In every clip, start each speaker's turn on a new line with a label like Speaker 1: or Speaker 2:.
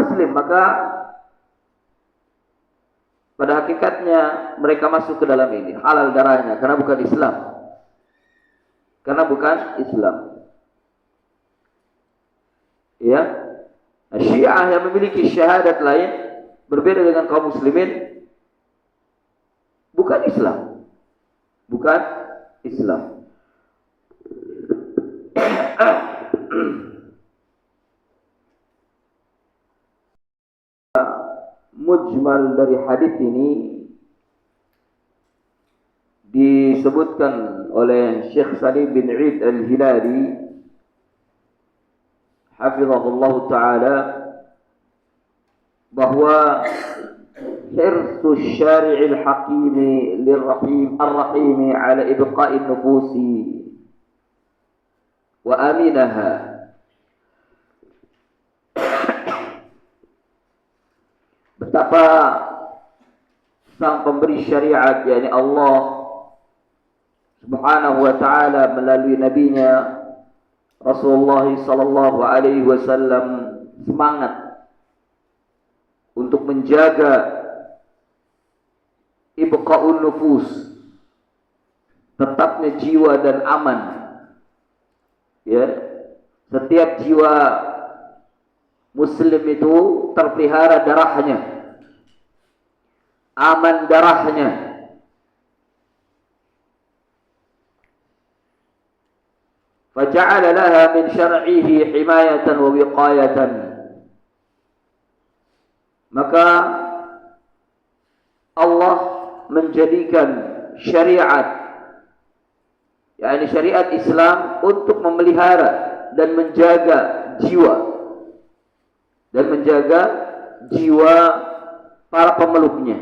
Speaker 1: Muslim, maka pada hakikatnya mereka masuk ke dalam ini halal darahnya karena bukan Islam. Karena bukan Islam. Ya. Syiah yang memiliki syahadat lain berbeda dengan kaum muslimin, bukan Islam. Bukan Islam. Mujmal dari hadis ini disebutkan oleh Syekh Salim bin Eid Al-Hilali hafizahullah ta'ala bahwa hirsu syari'il hakimi lirrahim ar-rahimi ala ibqa'i nufusi wa aminaha. Betapa sang pemberi syariat, yakni Allah Subhanahu wa ta'ala melalui nabinya Rasulullah sallallahu alaihi wasallam semangat untuk menjaga ibqa'un nufus, tetapnya jiwa dan aman. Ya, setiap jiwa muslim itu terpelihara darahnya, aman darahnya. Faja'ala laha min syar'ihi himayatan wa wiqayatan. Maka Allah menjadikan syariat, yakni syariat Islam, untuk memelihara dan menjaga jiwa para pemeluknya.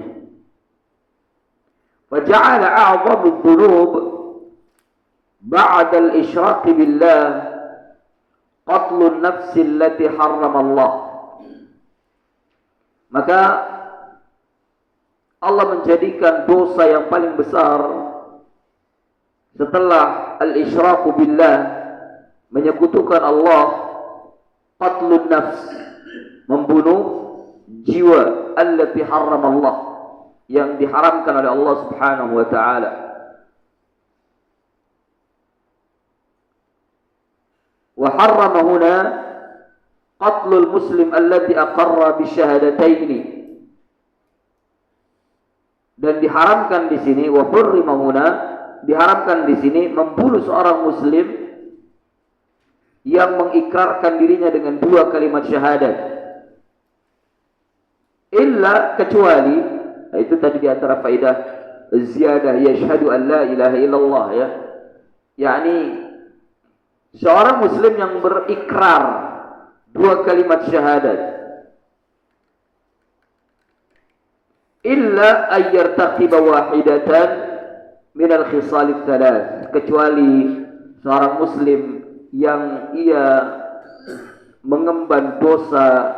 Speaker 1: Faja'ala a'zamu dzunub ba'da al-isyraq billah qatlun nafsi allati harrama Allah. Maka Allah menjadikan dosa yang paling besar setelah al-isyraq billah, menyekutukan Allah, qatlun nafs, membunuh jiwa, allati harrama Allah, yang diharamkan oleh Allah Subhanahu wa ta'ala. Wa harrama huna qatlul muslim allati aqarra bisyahadataini. Dan diharamkan di sini, wa hurrima huna, diharamkan di sini membunuh seorang muslim yang mengikrarkan dirinya dengan dua kalimat syahadat. Illa, kecuali, itu tadi di antara faedah ziyadah yashhadu an la ilaha illallah, ya, yakni seorang muslim yang berikrar dua kalimat syahadat, illa ayyartaqiba wahidatan minal khisalith thalath, kecuali seorang muslim yang ia mengemban dosa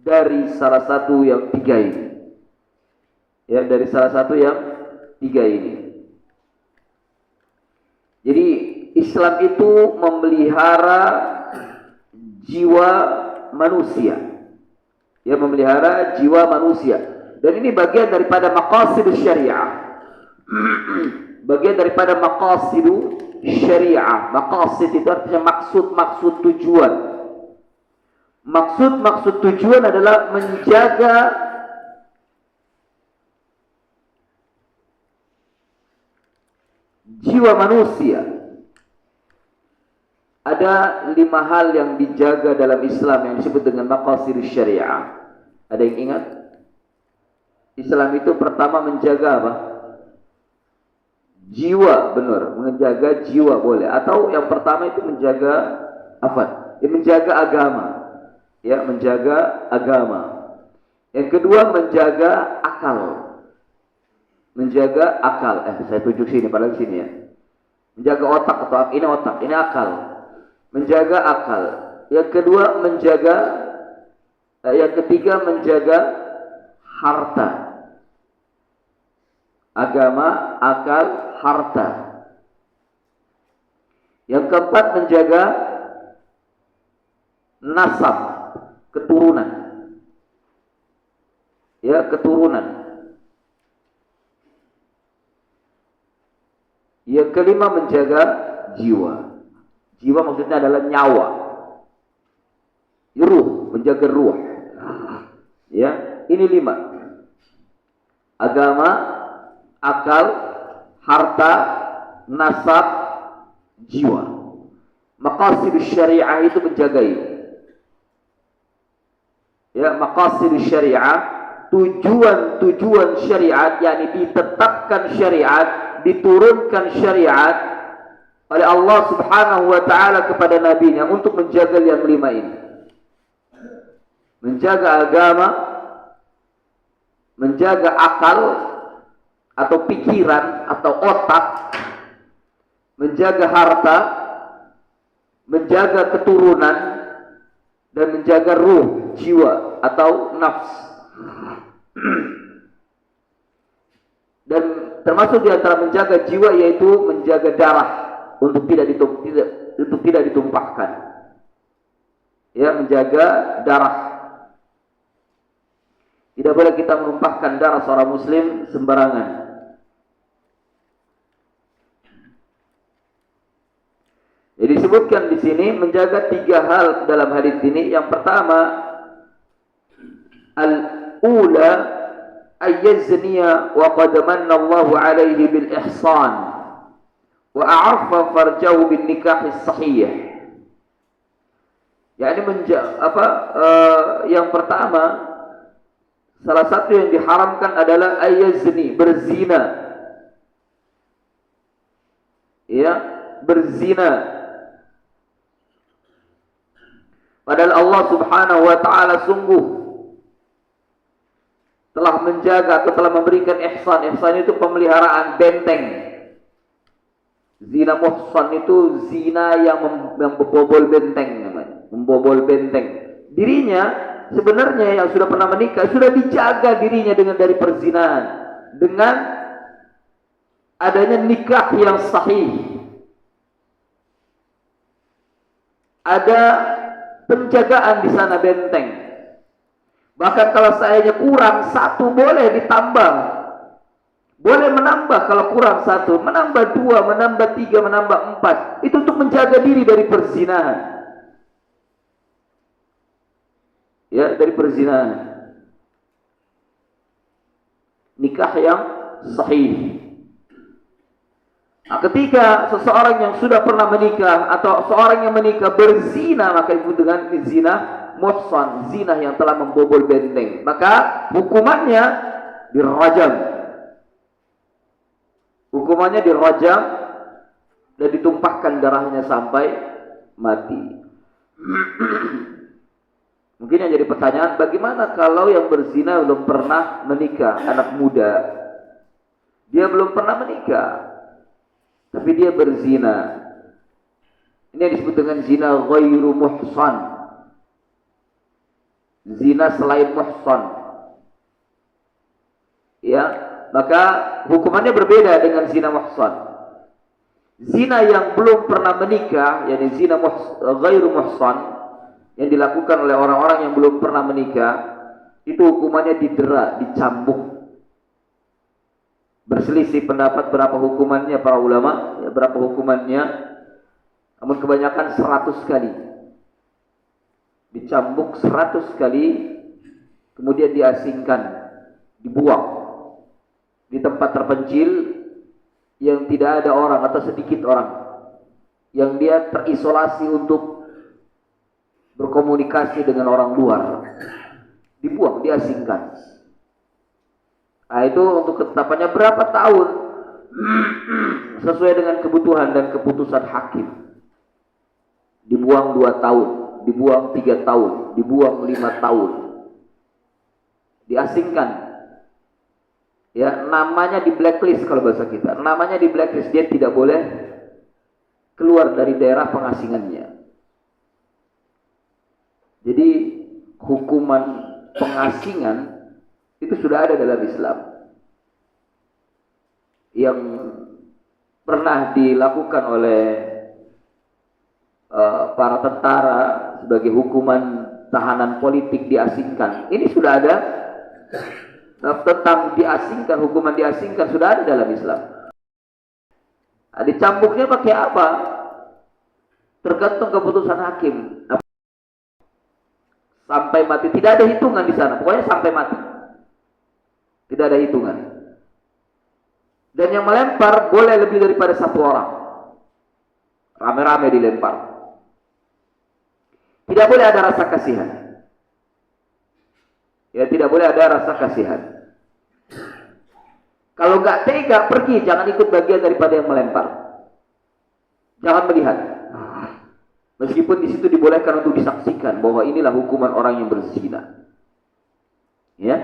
Speaker 1: dari salah satu yang tiga ini. Ya, dari salah satu yang tiga ini. Jadi Islam itu memelihara jiwa manusia. Ya, memelihara jiwa manusia. Dan ini bagian daripada maqasidus syariah. Bagian daripada maqasidus syariah. Maqasid itu artinya maksud-maksud tujuan. Maksud-maksud tujuan adalah menjaga jiwa manusia. Ada 5 hal yang dijaga dalam Islam yang disebut dengan maqasidus syariah. Ada yang ingat? Islam itu pertama menjaga apa? Jiwa, benar. Menjaga jiwa boleh. Atau yang pertama itu menjaga apa? Ya, menjaga agama. Ya, menjaga agama. Yang kedua menjaga akal. Menjaga akal. Saya tunjuk sini, padahal sini ya. Menjaga otak, atau ini otak, ini akal. Menjaga akal. Yang kedua menjaga, yang ketiga menjaga harta. Agama, akal, harta. Yang keempat menjaga nasab, keturunan. ya, keturunan. Yang kelima menjaga jiwa. Jiwa maksudnya adalah nyawa, ruh, menjaga ruh. Ya, ini 5. Agama, akal, harta, nasab, jiwa. Maqasid syariah itu menjagai. Ya, maqasid syariah, tujuan-tujuan syariat, yakni ditetapkan syariat, diturunkan syariat oleh Allah Subhanahu wa taala kepada nabinya untuk menjaga yang 5 ini. Menjaga agama, menjaga akal atau pikiran atau otak, menjaga harta, menjaga keturunan, dan menjaga ruh, jiwa atau nafs. Dan termasuk di antara menjaga jiwa yaitu menjaga darah untuk tidak ditumpahkan. Ya, menjaga darah. Tidak boleh kita menumpahkan darah seorang muslim sembarangan. Jadi disebutkan di sini menjaga 3 hal dalam hadis ini. Yang pertama, al-ula ayyazniya wa qad manna Allahu alaihi bil ihsan wa a'affa farjahu bin nikah sahih. Yani yang pertama, salah satu yang diharamkan adalah ayyazni, berzina. Ya, berzina. Padahal Allah Subhanahu wa taala sungguh telah menjaga atau telah memberikan ihsan. Ihsan itu pemeliharaan, benteng. Zina muhsan itu zina yang membobol benteng namanya, membobol benteng. Dirinya sebenarnya yang sudah pernah menikah sudah dijaga dirinya dari perzinahan dengan adanya nikah yang sahih. Ada penjagaan di sana, benteng. Bahkan kalau sayanya kurang 1 boleh ditambah. Boleh menambah kalau kurang 1, menambah 2, menambah 3, menambah 4. Itu untuk menjaga diri dari perzinahan. Ya, dari perzinahan. Nikah yang sahih. Nah, ketika seseorang yang sudah pernah menikah atau seorang yang menikah berzina, maka itu dengan zina muhsan, zina yang telah membobol benteng, maka hukumannya dirajam. Hukumannya dirajam dan ditumpahkan darahnya sampai mati. Mungkin yang jadi pertanyaan, bagaimana kalau yang berzina belum pernah menikah, anak muda, dia belum pernah menikah, tapi dia berzina. Ini yang disebut dengan zina ghairu muhsan. Zina selain muhsan. Ya, maka hukumannya berbeda dengan zina muhsan. Zina yang belum pernah menikah, yakni zina ghairu muhsan, yang dilakukan oleh orang-orang yang belum pernah menikah, itu hukumannya didera, dicambuk. Berselisih pendapat berapa hukumannya para ulama, ya, berapa hukumannya, namun kebanyakan 100 kali. Dicambuk 100 kali, kemudian diasingkan, dibuang di tempat terpencil yang tidak ada orang atau sedikit orang, yang dia terisolasi untuk berkomunikasi dengan orang luar. Dibuang, diasingkan. Nah, itu untuk ketetapannya berapa tahun sesuai dengan kebutuhan dan keputusan hakim. Dibuang 2 tahun, dibuang 3 tahun, dibuang 5 tahun, diasingkan. Ya, namanya di blacklist kalau bahasa kita. Namanya di blacklist, dia tidak boleh keluar dari daerah pengasingannya. Jadi hukuman pengasingan itu sudah ada dalam Islam, yang pernah dilakukan oleh para tentara sebagai hukuman tahanan politik, diasingkan. Ini sudah ada tentang diasingkan, hukuman diasingkan sudah ada dalam Islam. Nah, dicambuknya pakai apa? Tergantung keputusan hakim. Sampai mati, tidak ada hitungan di sana. Pokoknya sampai mati. Tidak ada hitungan. Dan yang melempar boleh lebih daripada satu orang. Rame-rame dilempar. Tidak boleh ada rasa kasihan. Ya, tidak boleh ada rasa kasihan. Kalau nggak tega, pergi. Jangan ikut bagian daripada yang melempar. Jangan melihat. Meskipun di situ dibolehkan untuk disaksikan bahwa inilah hukuman orang yang berzina. Ya.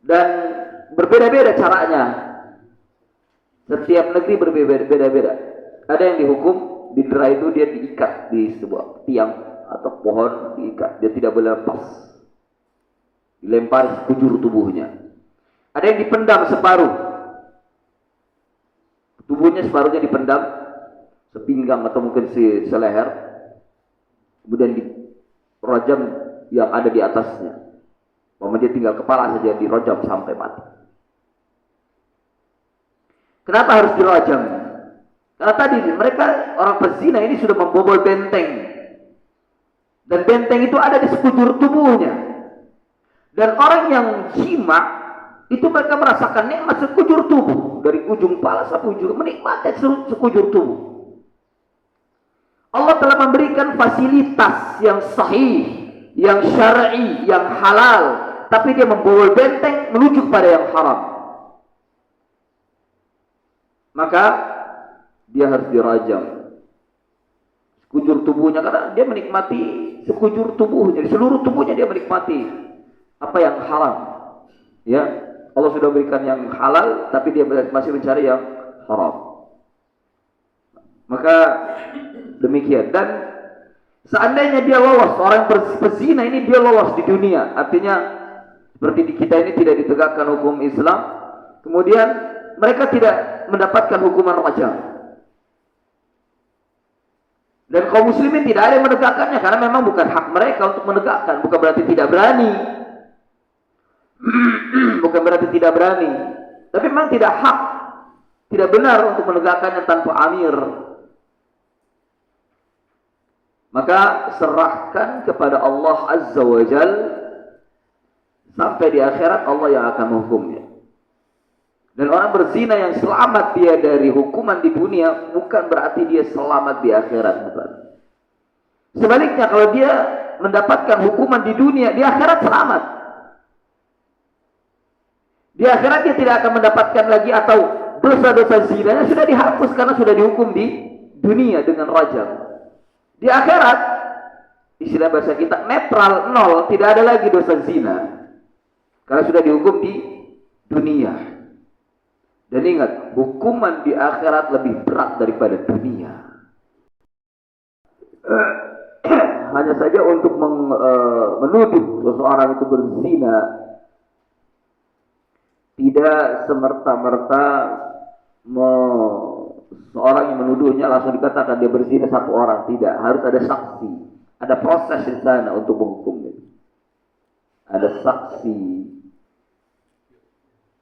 Speaker 1: Dan berbeda-beda caranya. Setiap negeri berbeda-beda. Ada yang dihukum, didera itu dia diikat di sebuah tiang atau pohon, diikat. Dia tidak boleh lepas. Dilempar sekujur tubuhnya. Ada yang dipendam separuh. Tubuhnya separuhnya dipendam, sepinggang atau mungkin seleher. Kemudian dirojam yang ada di atasnya. Dia tinggal kepala saja dirojam sampai mati. Kenapa harus dirojam? Karena tadi mereka orang pezina ini sudah membobol benteng. Dan benteng itu ada di sekujur tubuhnya. Dan orang yang jima itu mereka merasakan nikmat sekujur tubuh. Dari ujung kepala sampai ujung, menikmati sekujur tubuh. Allah telah memberikan fasilitas yang sahih, yang syar'i, yang halal. Tapi dia membobol benteng menuju kepada yang haram. Maka dia harus dirajam. Sekujur tubuhnya, karena dia menikmati sekujur tubuhnya. Di seluruh tubuhnya dia menikmati apa yang haram. Ya, Allah sudah berikan yang halal, tapi dia masih mencari yang haram. Maka demikian. Dan seandainya dia lolos, orang pezina ini dia lolos di dunia, artinya seperti di kita ini tidak ditegakkan hukum Islam, kemudian mereka tidak mendapatkan hukuman rajam. Dan kaum muslimin tidak ada yang menegakkannya, karena memang bukan hak mereka untuk menegakkan. Bukan berarti tidak berani. Bukan berarti tidak berani, tapi memang tidak hak, tidak benar untuk menegakkannya tanpa amir. Maka serahkan kepada Allah Azza wa Jal. Sampai di akhirat Allah yang akan menghukumnya. Dan orang berzina yang selamat dia dari hukuman di dunia, bukan berarti dia selamat di akhirat, bukan. Sebaliknya, kalau dia mendapatkan hukuman di dunia, di akhirat selamat. Di akhirat dia tidak akan mendapatkan lagi, atau dosa-dosa zinanya sudah dihapus karena sudah dihukum di dunia dengan rajam. Di akhirat, istilah bahasa kita netral, nol, tidak ada lagi dosa zina. Karena sudah dihukum di dunia. Dan ingat, hukuman di akhirat lebih berat daripada dunia. Hanya saja untuk menuduh seseorang itu berzina, tidak semerta-merta seorang yang menuduhnya langsung dikatakan dia berzina satu orang. Tidak, harus ada saksi. Ada proses di sana untuk menghukumnya. Ada saksi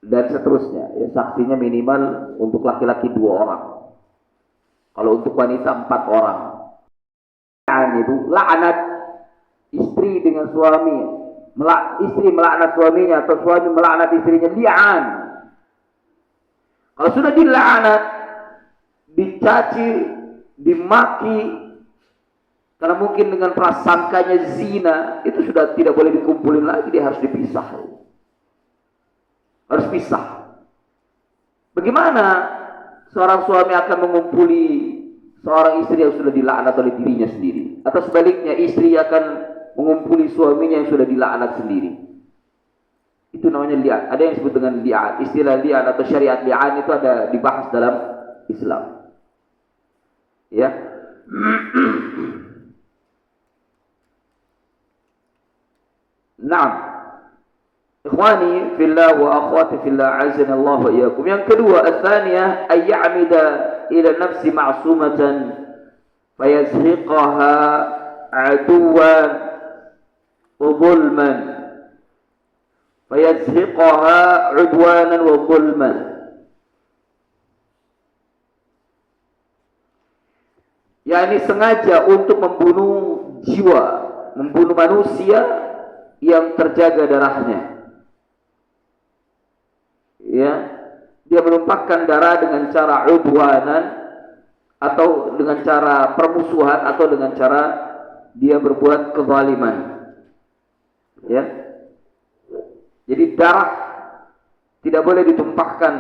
Speaker 1: dan seterusnya. Ya, saksinya minimal untuk laki-laki 2 orang. Kalau untuk wanita 4 orang. Itu laknat istri dengan suami, istri melaknat suaminya atau suami melaknat istrinya, li'an. Kalau sudah dilaknat, dicaci, dimaki, karena mungkin dengan prasangkanya zina, itu sudah tidak boleh dikumpulin lagi, dia harus dipisah. Harus pisah. Bagaimana seorang suami akan mengumpuli seorang istri yang sudah dilaknat oleh dirinya sendiri? Atau sebaliknya, istri akan mengumpuli suaminya yang sudah dilaknat sendiri? Itu namanya li'an. Ada yang disebut dengan li'an. Istilah li'an atau syariat li'an itu ada dibahas dalam Islam. Ya. Naam. Ikhwani fillah wa akhwati fillah, azana Allah wa iyyakum. Yang kedua, ats-tsaniyah ay ya'mida ila nafsi ma'sumatan fayazhiqaha aduwan wa zulman fayazhiqaha 'udwanan wa zulman. yakni sengaja untuk membunuh jiwa, membunuh manusia yang terjaga darahnya. Ya, dia menumpahkan darah dengan cara udwanan, atau dengan cara permusuhan, atau dengan cara dia berbuat kezaliman. Ya, jadi darah tidak boleh ditumpahkan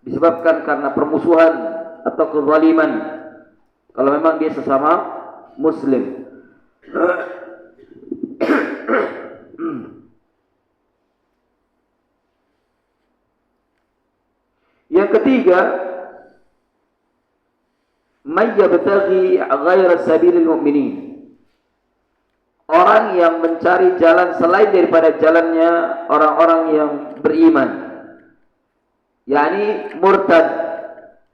Speaker 1: disebabkan karena permusuhan atau kezaliman, kalau memang dia sesama muslim. Yang ketiga, may yabtaghi ghaira sabilil mu'minin, orang yang mencari jalan selain daripada jalannya orang-orang yang beriman, yakni murtad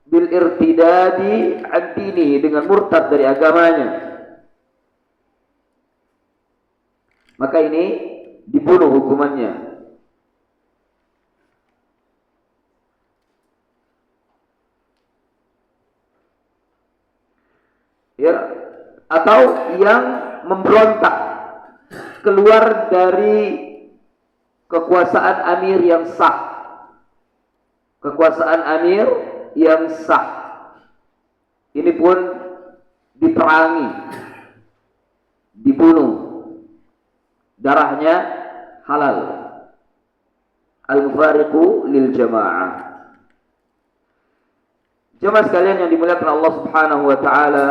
Speaker 1: bil irtidadi an dinihi, dengan murtad dari agamanya, maka ini dibunuh hukumannya. Ya, atau yang memberontak keluar dari kekuasaan amir yang sah, kekuasaan amir yang sah, ini pun diperangi, dibunuh, darahnya halal. Al-mufariqu lil jamaah. Jemaah sekalian yang dimuliakan Allah Subhanahu wa taala,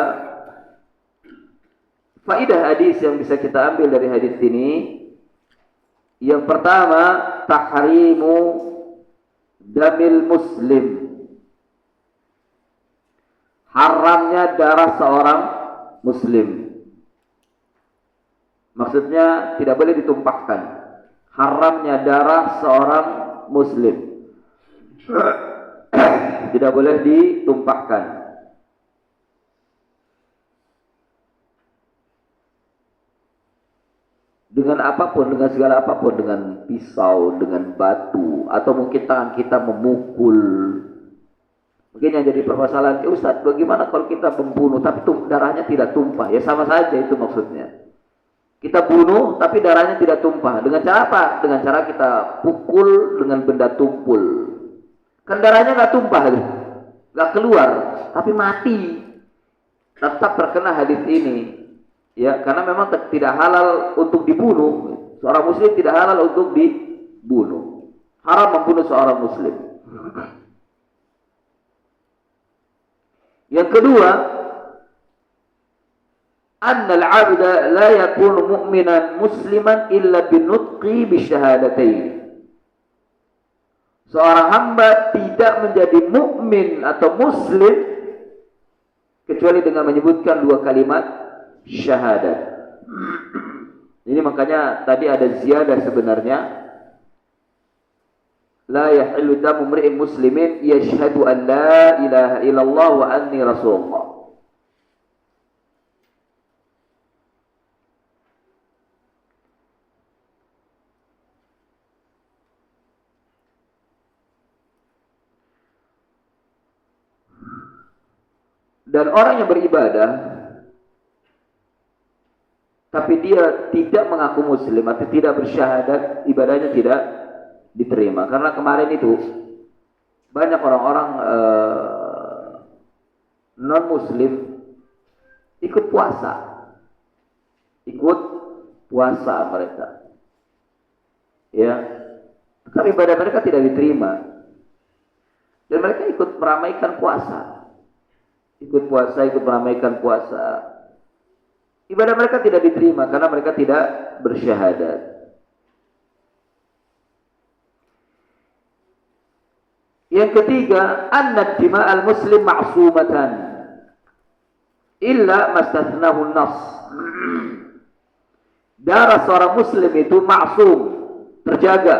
Speaker 1: faidah hadis yang bisa kita ambil dari hadis ini, yang pertama, tahrimu damil muslim, haramnya darah seorang muslim. Maksudnya tidak boleh ditumpahkan, haramnya darah seorang muslim. Tidak boleh ditumpahkan. Dengan apapun, dengan segala apapun, dengan pisau, dengan batu, atau mungkin tangan kita memukul. Mungkin yang jadi permasalahan, Ustaz, bagaimana kalau kita membunuh tapi darahnya tidak tumpah? Ya sama saja itu maksudnya. Kita bunuh tapi darahnya tidak tumpah. Dengan cara apa? Dengan cara kita pukul dengan benda tumpul. Kan darahnya nggak tumpah, nggak keluar, tapi mati. Tetap terkena hadis ini. Ya, karena memang tidak halal untuk dibunuh. Seorang muslim tidak halal untuk dibunuh. Haram membunuh seorang muslim. Yang kedua, annal 'abda la yakunu mu'minan musliman illa binutqi bisyahadatain. Seorang hamba tidak menjadi mukmin atau muslim kecuali dengan menyebutkan dua kalimat syahadat. Ini makanya tadi ada ziyadah sebenarnya. La yahillu damu mri'in muslimin yashhadu an la ilaha illallah wa anni rasulullah. Dan orang yang beribadah tapi dia tidak mengaku muslim atau tidak bersyahadat, ibadahnya tidak diterima. Karena kemarin itu banyak orang-orang non-muslim ikut puasa. Ikut puasa mereka. Ya. Tetapi ibadah mereka tidak diterima. Dan mereka ikut meramaikan puasa. Ikut puasa, ikut meramaikan puasa. Ibadah mereka tidak diterima karena mereka tidak bersyahadat. Yang ketiga, anna dima'al muslim ma'sumatan illa mastathnahu an-nas. Darah seorang muslim itu ma'sum, terjaga,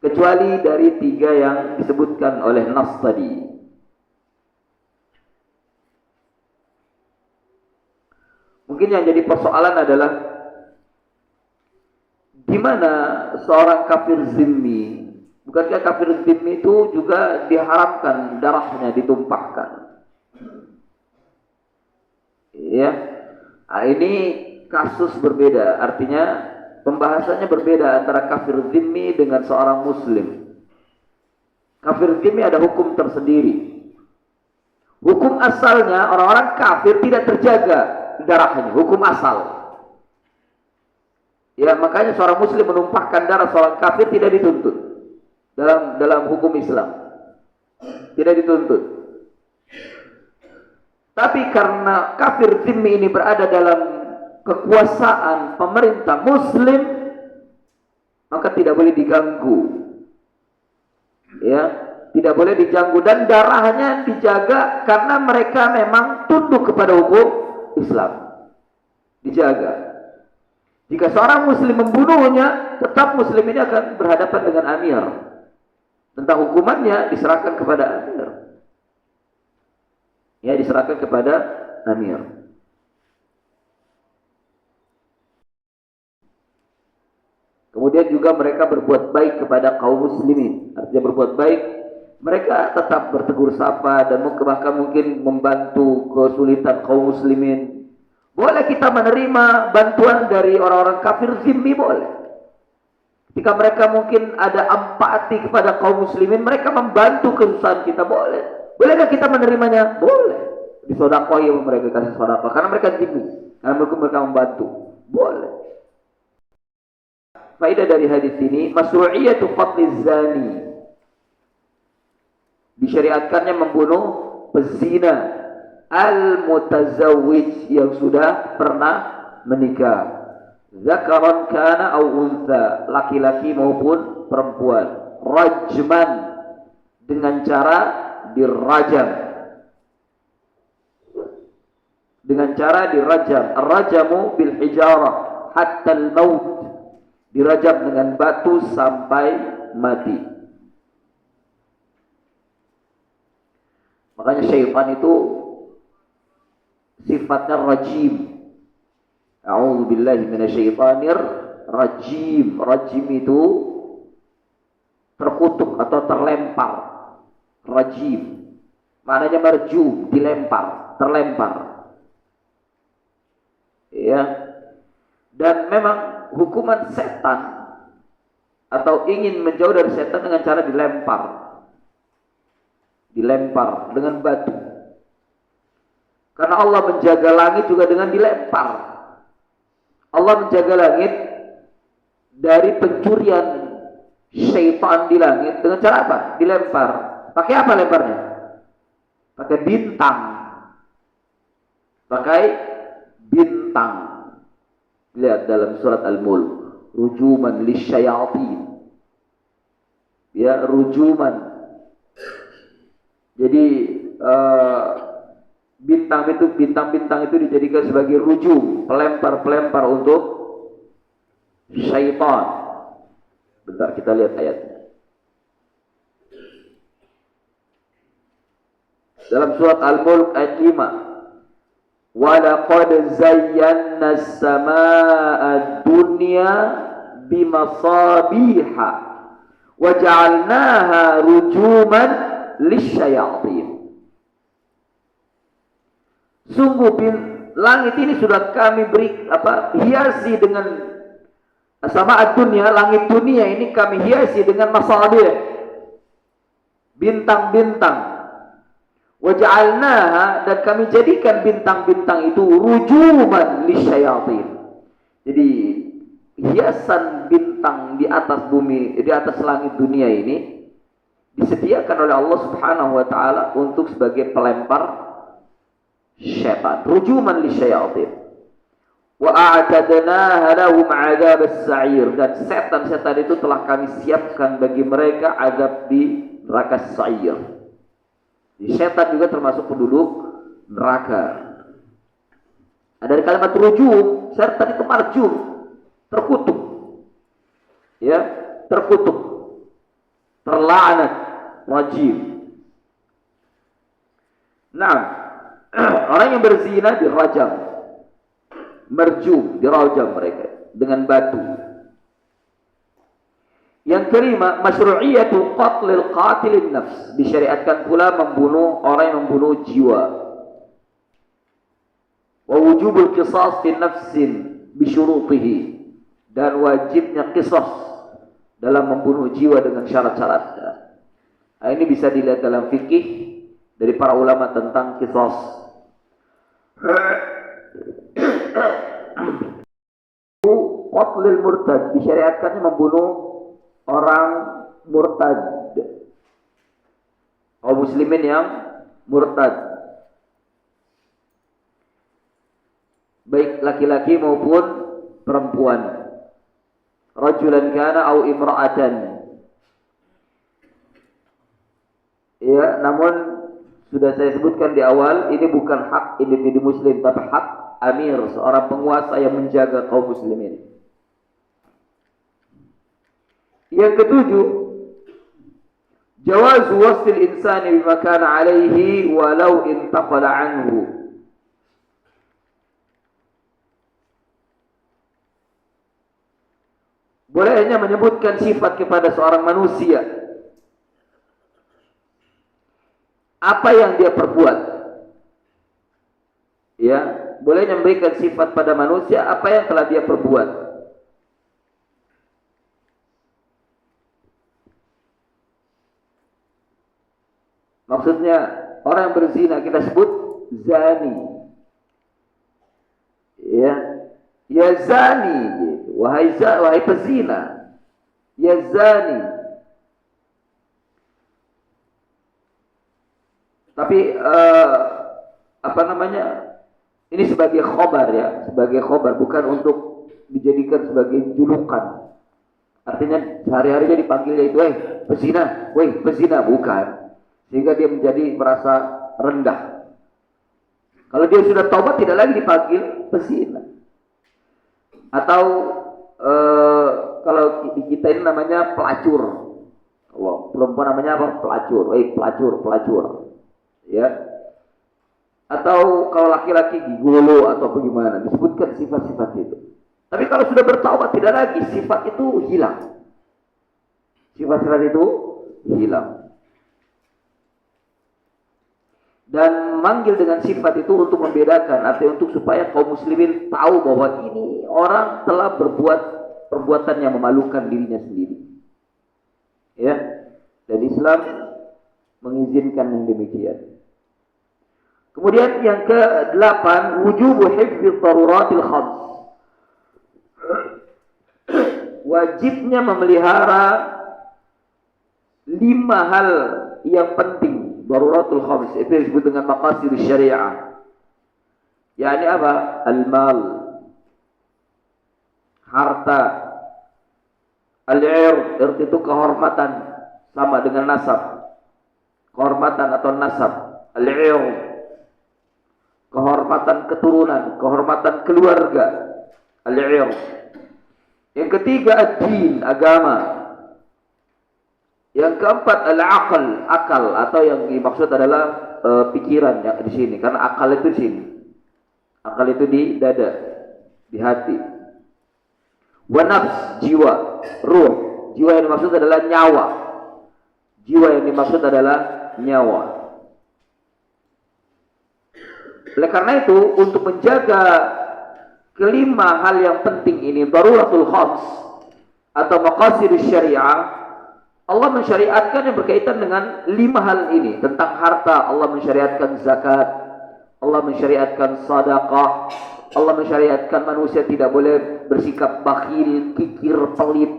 Speaker 1: kecuali dari tiga yang disebutkan oleh nas tadi. Mungkin yang jadi persoalan adalah bagaimana seorang kafir zimmi? Bukankah kafir zimmi itu juga diharamkan darahnya ditumpahkan? Ya, nah, ini kasus berbeda. Artinya pembahasannya berbeda antara kafir zimmi dengan seorang muslim. Kafir zimmi ada hukum tersendiri. Hukum asalnya orang-orang kafir tidak terjaga darahnya. Hukum asal. Ya, makanya seorang muslim menumpahkan darah seorang kafir tidak dituntut dalam hukum Islam. Tidak dituntut. Tapi karena kafir zimmi ini berada dalam kekuasaan pemerintah muslim, maka tidak boleh diganggu. Ya, tidak boleh diganggu dan darahnya dijaga karena mereka memang tunduk kepada hukum Islam. Dijaga. Jika seorang muslim membunuhnya, tetap muslim ini akan berhadapan dengan amir. Tentang hukumannya diserahkan kepada amir. Ya, diserahkan kepada amir. Kemudian juga mereka berbuat baik kepada kaum muslimin. Artinya berbuat baik, mereka tetap bertegur sapa dan bahkan mungkin membantu kesulitan kaum muslimin. Boleh kita menerima bantuan dari orang-orang kafir zimmi, boleh. Jika mereka mungkin ada empati kepada kaum muslimin, mereka membantu kesusahan kita, boleh. Bolehkah kita menerimanya? Boleh. Disodakoi mereka kasih sodakah karena mereka zimmi, karena mereka membantu. Boleh. Faedah dari hadis ini, masyru'iyatu qatliz zani. Disyariatkannya membunuh pezina al-mutazawwij yang sudah pernah menikah. Zakaran kana au untha, laki-laki maupun perempuan. Rajman, dengan cara dirajam. Dengan cara dirajam. Ar-rajamu bil hijarah hatta al-maut. Dirajam dengan batu sampai mati. Makanya syaitan itu sifatnya rajim. A'udzubillahi minasyaitonir rajim. Rajim itu terkutuk atau terlempar. Rajim. Maknanya marjum, dilempar, terlempar. Ya. Dan memang hukuman setan atau ingin menjauh dari setan dengan cara dilempar. Dilempar dengan batu. Karena Allah menjaga langit juga dengan dilempar. Allah menjaga langit dari pencurian syaitan di langit dengan cara apa? Dilempar. Pakai apa lemparnya? Pakai bintang. Pakai bintang. Lihat dalam surat Al-Mulk, rujuman lisyayatin. Ya, rujuman. Jadi bintang-bintang itu dijadikan sebagai rujum, pelempar-pelempar untuk syaitan. Bentar, kita lihat ayatnya. Dalam surat Al-Mulk ayat 5. وَلَقَدْ زَيَّنَّا السَّمَاءَ الدُّنْيَا بِمَصَابِيحَ وَجَعَلْنَاهَا رُجُومًا لِلشَّيَاطِينِ. Sungguh langit ini sudah kami beri hiasi dengan sama dunia, langit dunia ini kami hiasi dengan masabih, bintang-bintang. Waja'alnaha, dan kami jadikan bintang-bintang itu rujuman lisyayatin. Jadi hiasan bintang di atas bumi, di atas langit dunia ini disediakan oleh Allah Subhanahu wa taala untuk sebagai pelempar syaitan, rujuman lisyayatin. Wa a'tadnaha lahum 'adzab as-sa'ir, dan setan-setan itu telah kami siapkan bagi mereka azab di neraka sa'ir. Di setan juga termasuk penduduk neraka. Dari kalimat rujum, setan itu marjum, terkutuk. Ya, terkutuk. Terlaknat, rajim. Nah, orang yang berzina dirajam. Merjum, dirajam mereka dengan batu. Yang kelima, masyru'iyatu qatlil qatilin nafs. Disyariatkan pula membunuh orang yang membunuh jiwa. Wa wujubul qisas fi nafsin bi syurutihi. Dan wajibnya qisas dalam membunuh jiwa dengan syarat-syaratnya. Nah, ini bisa dilihat dalam fikih dari para ulama tentang qisas. Qatlil murtad, disyariatkannya membunuh orang murtad, kaum muslimin yang murtad, baik laki-laki maupun perempuan, rajulan kana au imra'atan. Ya, namun sudah saya sebutkan di awal, ini bukan hak individu muslim, tapi hak amir, seorang penguasa yang menjaga kaum muslimin. Yang ketujuh, jawaz wasl insani bima kana alaihi walau intaqala anhu. Bolehnya menyebutkan sifat kepada seorang manusia apa yang dia perbuat. Ya, bolehnya memberikan sifat pada manusia apa yang telah dia perbuat. Maksudnya orang yang berzina kita sebut zani. Ya, ya zani gitu. Wahai pezina. Ya zani. Tapi apa namanya? Ini sebagai khobar ya, sebagai khobar, bukan untuk dijadikan sebagai julukan. Artinya sehari-harinya dipanggilnya itu, pezina, pezina, bukan. Sehingga dia menjadi merasa rendah. Kalau dia sudah taubat tidak lagi dipanggil pezina. Atau kalau di kita ini namanya pelacur. Kalau perempuan namanya apa? Pelacur. Pelacur. Ya. Atau kalau laki-laki gigolo atau bagaimana, disebutkan sifat-sifat itu. Tapi kalau sudah bertaubat tidak lagi, sifat itu hilang. Sifat-sifat itu hilang. Dan manggil dengan sifat itu untuk membedakan, artinya untuk supaya kaum muslimin tahu bahwa ini orang telah berbuat perbuatan yang memalukan dirinya sendiri. Ya, dan Islam mengizinkan yang demikian. Kemudian yang ke-8, wujubu hifdz daruratil khams. Wajibnya memelihara 5 hal yang penting. Daruratul khams itu disebut dengan maqasid syariah. yakni apa? Al-mal, harta. Al-ird, ird itu kehormatan, sama dengan nasab. Kehormatan atau nasab. Al-ird, kehormatan keturunan, kehormatan keluarga. Al-ird. Yang ketiga ad-din, agama. Yang keempat al-aql, akal, atau yang dimaksud adalah pikiran yang di sini, karena akal itu di sini. Akal itu di dada, di hati. Wa nafs, jiwa, ruh. Jiwa yang dimaksud adalah nyawa. Jiwa yang dimaksud adalah nyawa. Oleh karena itu, untuk menjaga kelima hal yang penting ini, daruratul khams atau maqasidus syariah, Allah mensyariatkan yang berkaitan dengan 5 hal ini. Tentang harta, Allah mensyariatkan zakat, Allah mensyariatkan sedekah, Allah mensyariatkan manusia tidak boleh bersikap bakhil, kikir, pelit.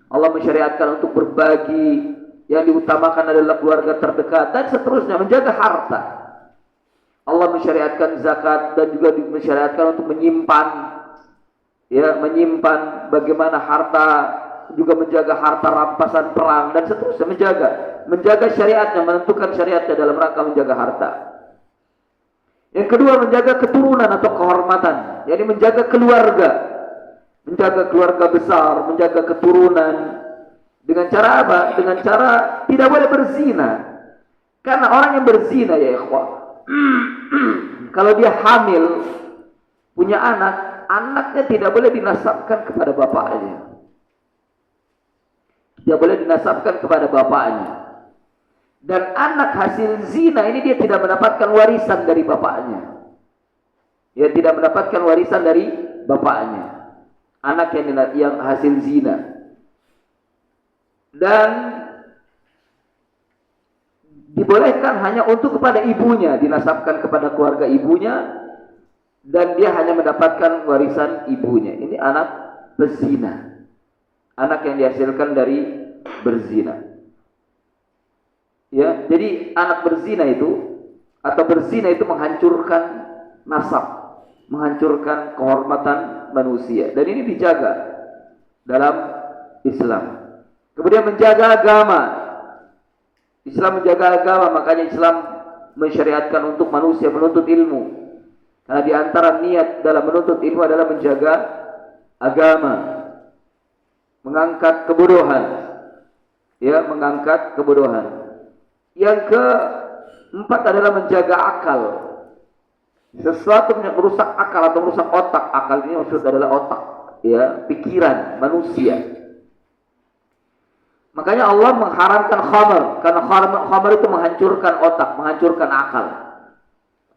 Speaker 1: Allah mensyariatkan untuk berbagi, yang diutamakan adalah keluarga terdekat, dan seterusnya, menjaga harta. Allah mensyariatkan zakat dan juga mensyariatkan untuk menyimpan, ya, menyimpan bagaimana harta, juga menjaga harta rampasan perang dan seterusnya, menjaga syariatnya, menentukan syariatnya dalam rangka menjaga harta. Yang kedua, menjaga keturunan atau kehormatan, yakni menjaga keluarga besar, menjaga keturunan. Dengan cara apa? Dengan cara tidak boleh berzina. Karena orang yang berzina, ya ikhwah, kalau dia hamil, punya anak, anaknya tidak boleh dinasabkan kepada bapaknya. dia boleh dinasabkan kepada bapaknya. Dan anak hasil zina ini dia tidak mendapatkan warisan dari bapaknya. Dia tidak mendapatkan warisan dari bapaknya. Anak yang hasil zina. Dan dibolehkan hanya untuk kepada ibunya, dinasabkan kepada keluarga ibunya, dan dia hanya mendapatkan warisan ibunya. Ini anak berzina, anak yang dihasilkan dari berzina. Ya, jadi anak berzina itu atau berzina itu menghancurkan nasab, menghancurkan kehormatan manusia, dan ini dijaga dalam Islam. Kemudian menjaga agama. Islam menjaga agama, makanya Islam mensyariatkan untuk manusia menuntut ilmu. Karena di antara niat dalam menuntut ilmu adalah menjaga agama, mengangkat kebodohan. Ya, mengangkat kebodohan. Yang keempat adalah menjaga akal. Sesuatu yang merusak akal atau merusak otak. Akal ini maksud adalah otak, ya, pikiran manusia. Makanya Allah mengharamkan khamar, karena khamar itu menghancurkan otak, menghancurkan akal,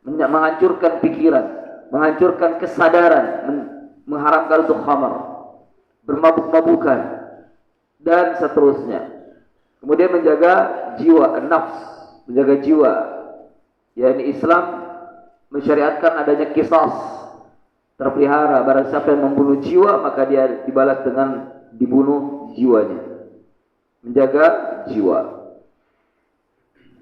Speaker 1: menghancurkan pikiran, menghancurkan kesadaran, mengharamkan untuk khamar, bermabuk-mabukan, dan seterusnya. Kemudian menjaga jiwa, nafs, menjaga jiwa. yakni Islam mensyariatkan adanya qisas, terpelihara. Barang siapa yang membunuh jiwa, maka dia dibalas dengan dibunuh jiwanya. Menjaga jiwa.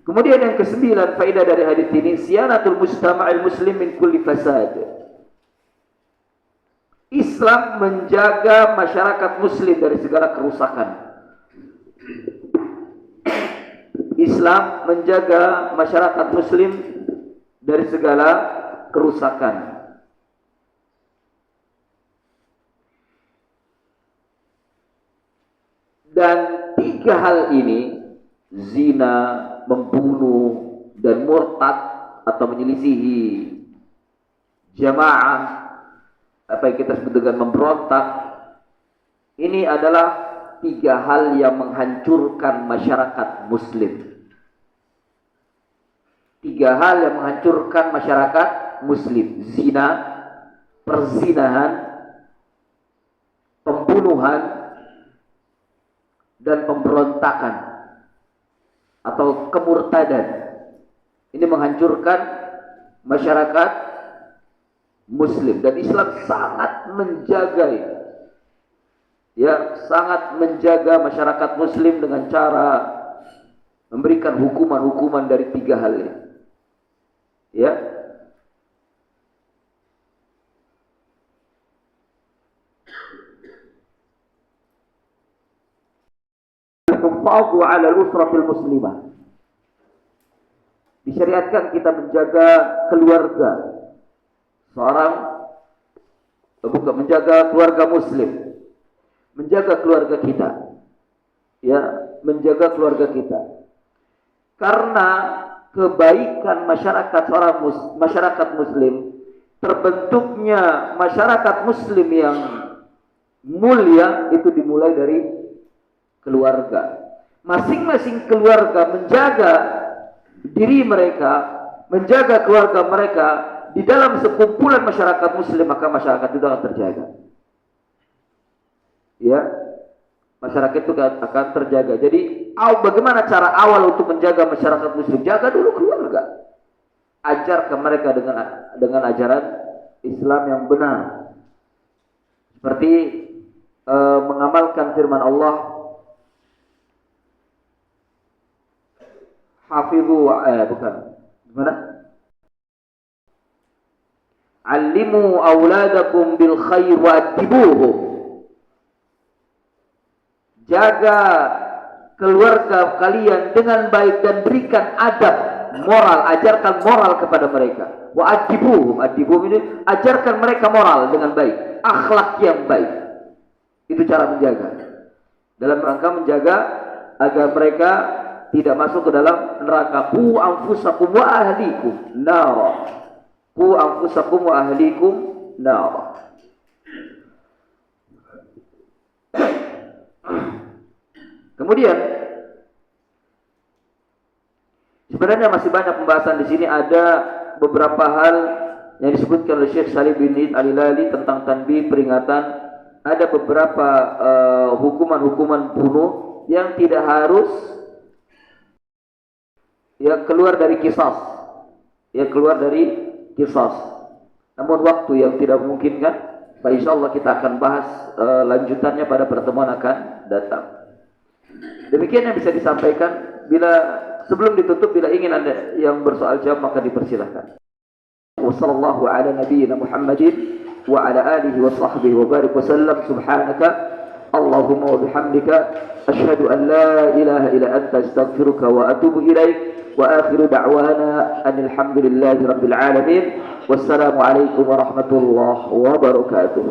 Speaker 1: Kemudian yang kesembilan, faedah dari hadis ini, siyanatul mujtama'il muslim min kulli fasad. Islam menjaga masyarakat muslim dari segala kerusakan. Islam menjaga masyarakat muslim dari segala kerusakan. Dan tiga hal ini, zina, membunuh, dan murtad atau menyelisihi jamaah, apa yang kita sebut dengan memberontak, ini adalah tiga hal yang menghancurkan masyarakat muslim. Tiga hal yang menghancurkan masyarakat muslim: zina, perzinahan, pembunuhan, dan pemberontakan atau kemurtadan. Ini menghancurkan masyarakat muslim, dan Islam sangat menjaga itu. Ya, sangat menjaga masyarakat muslim dengan cara memberikan hukuman-hukuman dari tiga hal ini. Ya. Al-hufadhu 'ala al-usratil muslimah. Disyariatkan kita menjaga keluarga. Menjaga keluarga muslim. Menjaga keluarga kita. Ya, menjaga keluarga kita. Karena kebaikan masyarakat muslim, terbentuknya masyarakat muslim yang mulia itu dimulai dari keluarga. Masing-masing keluarga menjaga diri mereka, menjaga keluarga mereka di dalam sekumpulan masyarakat muslim, maka masyarakat itu akan terjaga. Ya, masyarakat itu akan terjaga. Jadi, bagaimana cara awal untuk menjaga masyarakat muslim? Jaga dulu keluarga. Ajarkan mereka dengan ajaran Islam yang benar. Seperti mengamalkan firman Allah, Hafidhu gimana? Allimu auladakum bil khair wa adibuhum. Jaga keluarga kalian dengan baik dan berikan adab moral, ajarkan moral kepada mereka. Wa adibuhum, adibuhum ini ajarkan mereka moral dengan baik, akhlak yang baik. Itu cara menjaga. Dalam rangka menjaga agar mereka tidak masuk ke dalam neraka. Qu anfusakum wa ahlikum nara. Qu anfusakum wa ahlikum nara. Kemudian sebenarnya masih banyak pembahasan di sini. Ada beberapa hal yang disebutkan oleh Syekh Salim bin Id Al-Hilali tentang tanbih, peringatan. Ada beberapa hukuman-hukuman bunuh yang tidak harus ya keluar dari kisas, namun waktu yang tidak memungkinkan. Insyaallah kita akan bahas lanjutannya pada pertemuan akan datang. Demikian yang bisa disampaikan. Sebelum ditutup, bila ingin Anda yang bersoal jawab, maka dipersilahkan. Wassallallahu ala nabiyyina Muhammadin wa ala alihi wa sahbihi wa barik wa sallam. Subhanaka Allahumma wa bihamdika asyhadu an la ilaha illa anta astaghfiruka wa atubu ilaik. Wa akhiru da'wana anil hamdulillahi rabbil alamin. Wassalamu alaikum warahmatullahi wabarakatuh.